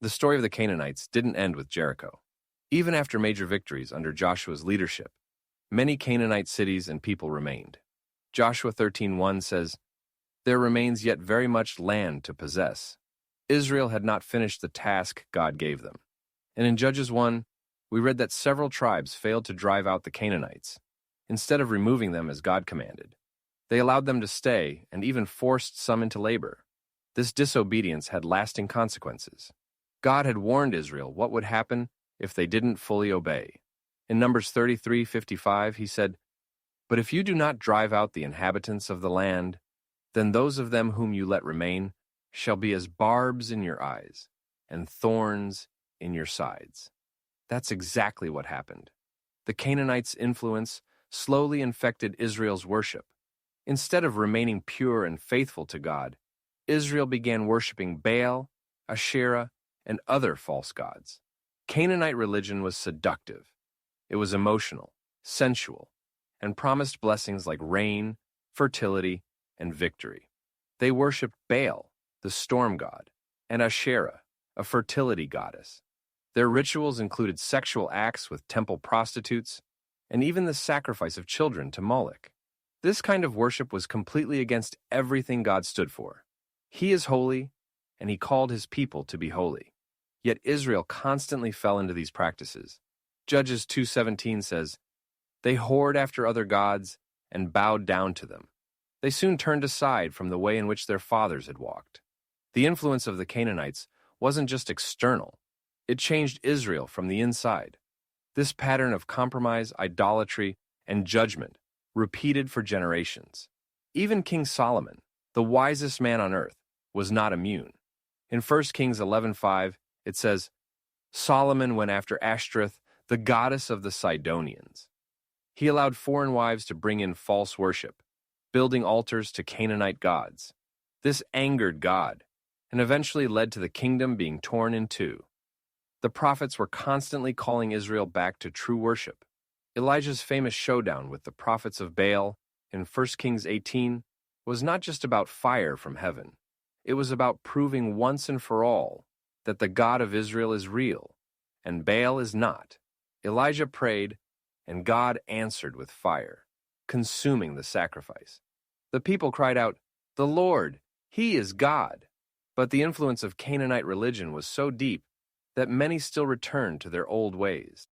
The story of the Canaanites didn't end with Jericho. Even after major victories under Joshua's leadership, many Canaanite cities and people remained. Joshua 13:1 says, "There remains yet very much land to possess." Israel had not finished the task God gave them. And in Judges 1, we read that several tribes failed to drive out the Canaanites, instead of removing them as God commanded. They allowed them to stay and even forced some into labor. This disobedience had lasting consequences. God had warned Israel what would happen if they didn't fully obey. In Numbers 33:55, he said, "But if you do not drive out the inhabitants of the land, then those of them whom you let remain shall be as barbs in your eyes and thorns in your sides." That's exactly what happened. The Canaanites' influence slowly infected Israel's worship. Instead of remaining pure and faithful to God, Israel began worshiping Baal, Asherah, and other false gods. Canaanite religion was seductive. It was emotional, sensual, and promised blessings like rain, fertility, and victory. They worshipped Baal, the storm god, and Asherah, a fertility goddess. Their rituals included sexual acts with temple prostitutes, and even the sacrifice of children to Moloch. This kind of worship was completely against everything God stood for. He is holy, and he called his people to be holy. Yet Israel constantly fell into these practices. Judges 2:17 says, "They whored after other gods and bowed down to them. They soon turned aside from the way in which their fathers had walked." The influence of the Canaanites wasn't just external. It changed Israel from the inside. This pattern of compromise, idolatry, and judgment repeated for generations. Even King Solomon, the wisest man on earth, was not immune. In 1 Kings 11:5, it says, "Solomon went after Ashtoreth, the goddess of the Sidonians." He allowed foreign wives to bring in false worship, building altars to Canaanite gods. This angered God, and eventually led to the kingdom being torn in two. The prophets were constantly calling Israel back to true worship. Elijah's famous showdown with the prophets of Baal in 1 Kings 18 was not just about fire from heaven. It was about proving once and for all that the God of Israel is real, and Baal is not. Elijah prayed, and God answered with fire, consuming the sacrifice. The people cried out, "The Lord, He is God." But the influence of Canaanite religion was so deep that many still returned to their old ways.